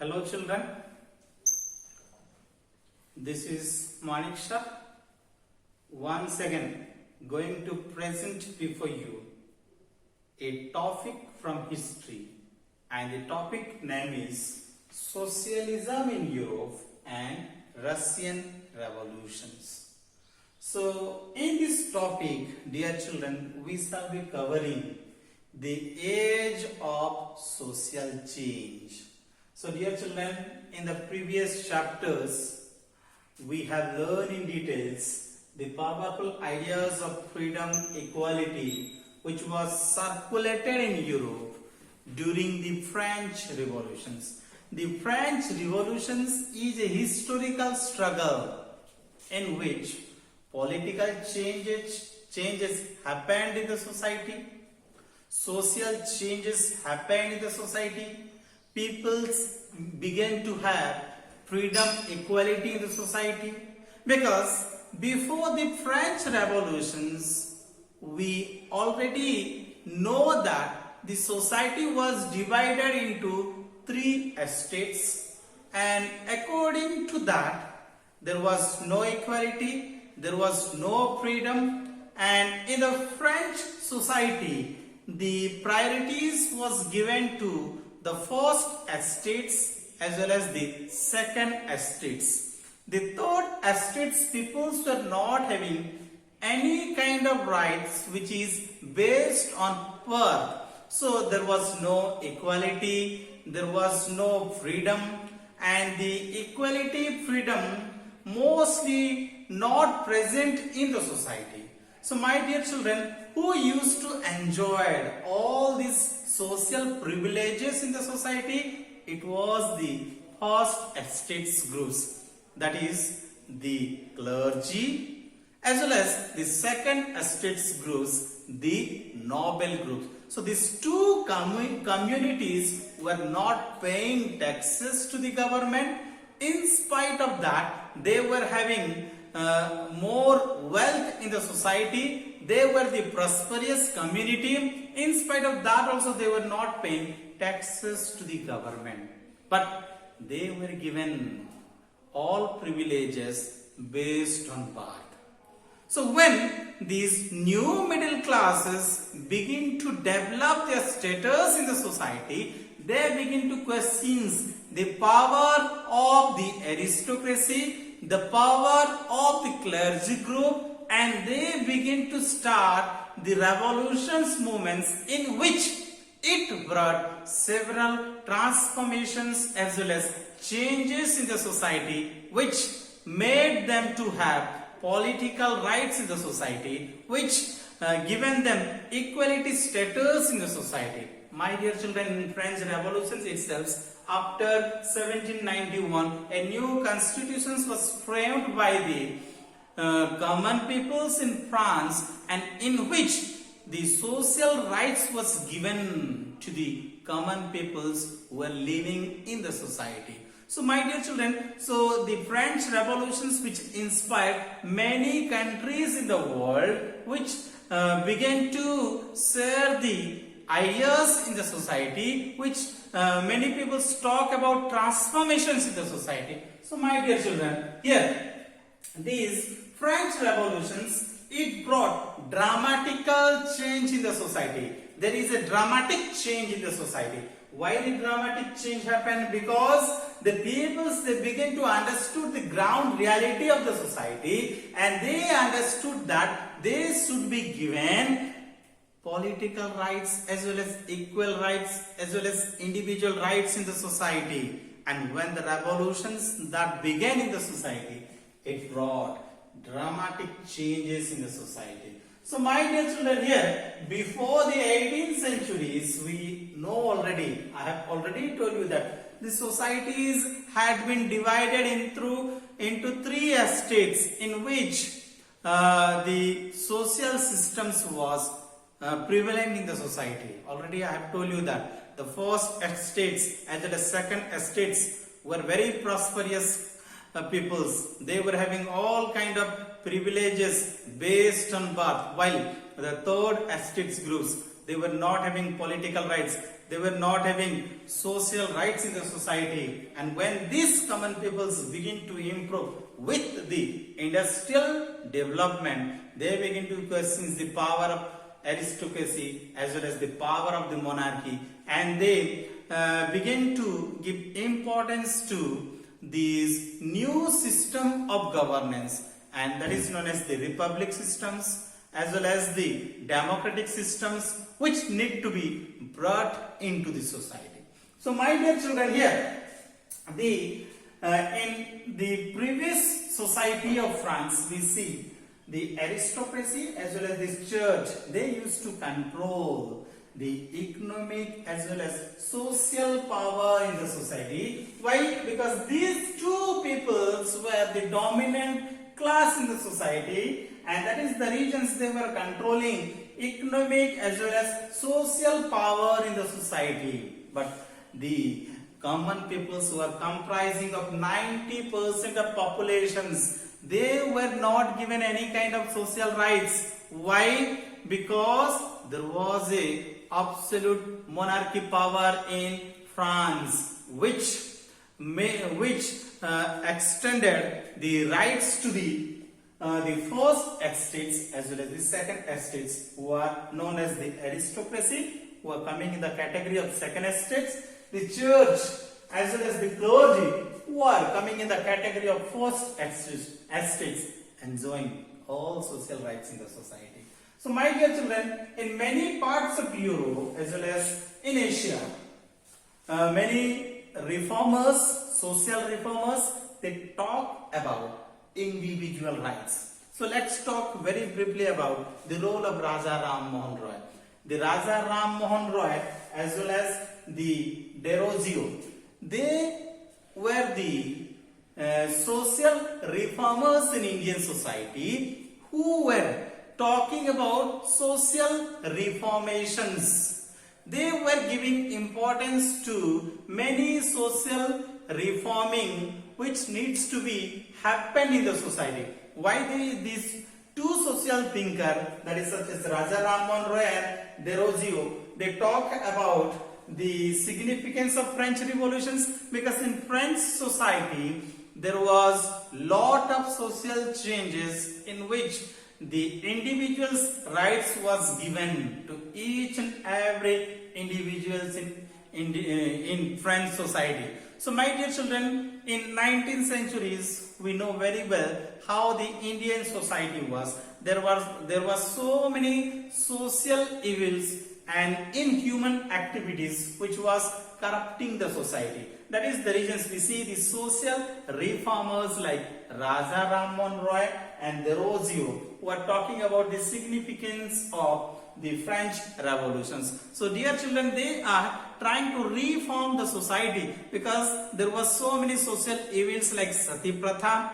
Hello children, this is Manik Shah. Once again going to present before you a topic from history, and the topic name is Socialism in Europe and Russian revolutions. So in this topic, dear children, we shall be covering the age of social change. So dear children, in the previous chapters, we have learned in details the powerful ideas of freedom, equality, which was circulated in Europe during the French revolutions. The French revolutions is a historical struggle in which political changes happened in the society, social changes happened in the society, people began to have freedom, equality in the society, because before the French revolutions, we already know that the society was divided into three estates, and according to that, there was no equality, there was no freedom, and in the French society, the priorities was given to the first estates as well as the second estates. The third estates peoples were not having any kind of rights which is based on birth. So there was no equality, there was no freedom, and the equality, freedom mostly not present in the society. So my dear children, who used to enjoy all these social privileges in the society? It was the first estates groups, that is the clergy, as well as the second estates groups, the noble groups. So these two communities were not paying taxes to the government. In spite of that, they were having more wealth in the society. They were the prosperous community. In spite of that also, they were not paying taxes to the government, but they were given all privileges based on birth. So when these new middle classes begin to develop their status in the society, they begin to question the power of the aristocracy, the power of the clergy group, and they begin to start the revolutions movements, in which it brought several transformations as well as changes in the society, which made them to have political rights in the society, which given them equality status in the society. My dear children, in French revolutions itself, after 1791, a new constitution was framed by the common peoples in France, and in which the social rights was given to the common peoples who were living in the society. So my dear children, so the French revolutions, which inspired many countries in the world, which began to share the ideas in the society, which many people talk about transformations in the society. So my dear children, here these French revolutions, it brought dramatical change in the society. There is a dramatic change in the society. Why the dramatic change happened? Because the peoples, they began to understood the ground reality of the society, and they understood that they should be given political rights as well as equal rights as well as individual rights in the society. And when the revolutions that began in the society, it brought dramatic changes in the society. So my dear children, here before the 18th centuries, we know already, I have already told you that the societies had been divided into three estates, in which the social systems was prevalent in the society. Already I have told you that the first estates as well as second estates were very prosperous peoples. They were having all kind of privileges based on birth, while the third estates groups, they were not having political rights, they were not having social rights in the society. And when these common peoples begin to improve with the industrial development, they begin to question the power of aristocracy as well as the power of the monarchy, and they begin to give importance to this new system of governance, and that is known as the republic systems as well as the democratic systems, which need to be brought into the society. So my dear children, here in the previous society of France, we see the aristocracy as well as the church, they used to control the economic as well as social power in the society. Why? Because these two peoples were the dominant class in the society, and that is the reasons they were controlling economic as well as social power in the society. But the common peoples were comprising of 90% of populations, they were not given any kind of social rights. Why? Because there was a absolute monarchy power in France, which extended the rights to the first estates as well as the second estates, who are known as the aristocracy, who are coming in the category of second estates, the church as well as the clergy, who are coming in the category of first estates, enjoying all social rights in the society. So my dear children, in many parts of Europe as well as in Asia, many reformers, social reformers, they talk about individual rights. So let's talk very briefly about the role of Raja Ram Mohan Roy. The Raja Ram Mohan Roy as well as the Desrosiers, they were the social reformers in Indian society who were talking about social reformations. They were giving importance to many social reforming which needs to be happen in the society. Why these two social thinkers, that is such as Raja Ram Mohan Roy and Desrosiers, they talk about the significance of French revolutions, because in French society there was lot of social changes in which the individual's rights was given to each and every individuals in French society. So my dear children, in 19th centuries we know very well how the Indian society was. There was so many social evils and inhuman activities which was corrupting the society. That is the reasons we see the social reformers like Raja Ram Mohan Roy and Desrosiers, who are talking about the significance of the French revolutions. So dear children, they are trying to reform the society because there was so many social evils like Sati Pratha,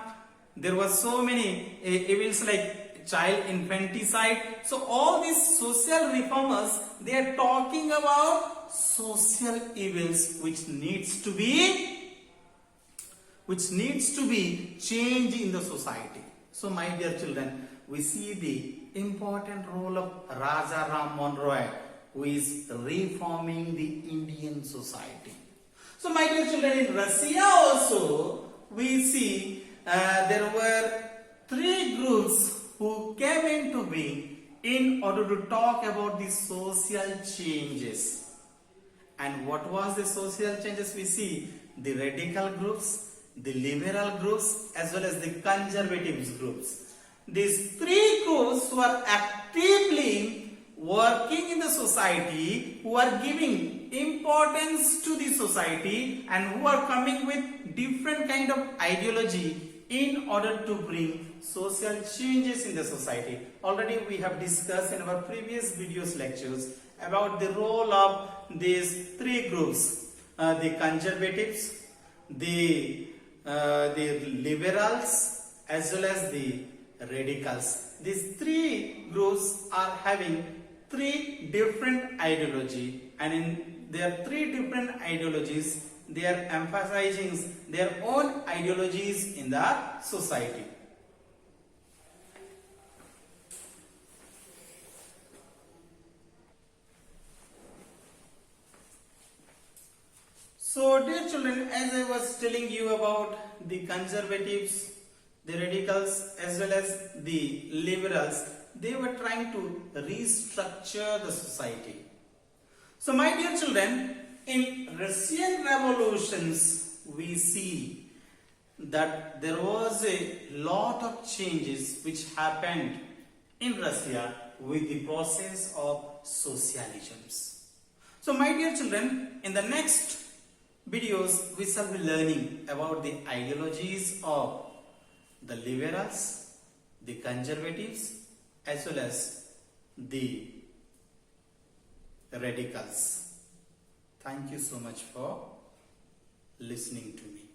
there was so many evils like child infanticide. So all these social reformers, they are talking about social evils which needs to be changed in the society. So my dear children, we see the important role of Raja Ram Mohan Roy, who is reforming the Indian society. So my dear children, in Russia also we see there were three groups who came into being in order to talk about the social changes. And what was the social changes? We see the radical groups, the liberal groups, as well as the conservative groups. These three groups were actively working in the society, who are giving importance to the society and who are coming with different kind of ideology in order to bring social changes in the society. Already we have discussed in our previous videos lectures about the role of these three groups, the conservatives, the liberals, as well as the radicals. These three groups are having three different ideology, and in their three different ideologies, they are emphasizing their own ideologies in the society. children, as I was telling you about the conservatives, the radicals as well as the liberals, they were trying to restructure the society. So my dear children, in Russian revolutions we see that there was a lot of changes which happened in Russia with the process of socialism. So my dear children, in the next videos we shall be learning about the ideologies of the liberals, the conservatives as well as the radicals. Thank you so much for listening to me.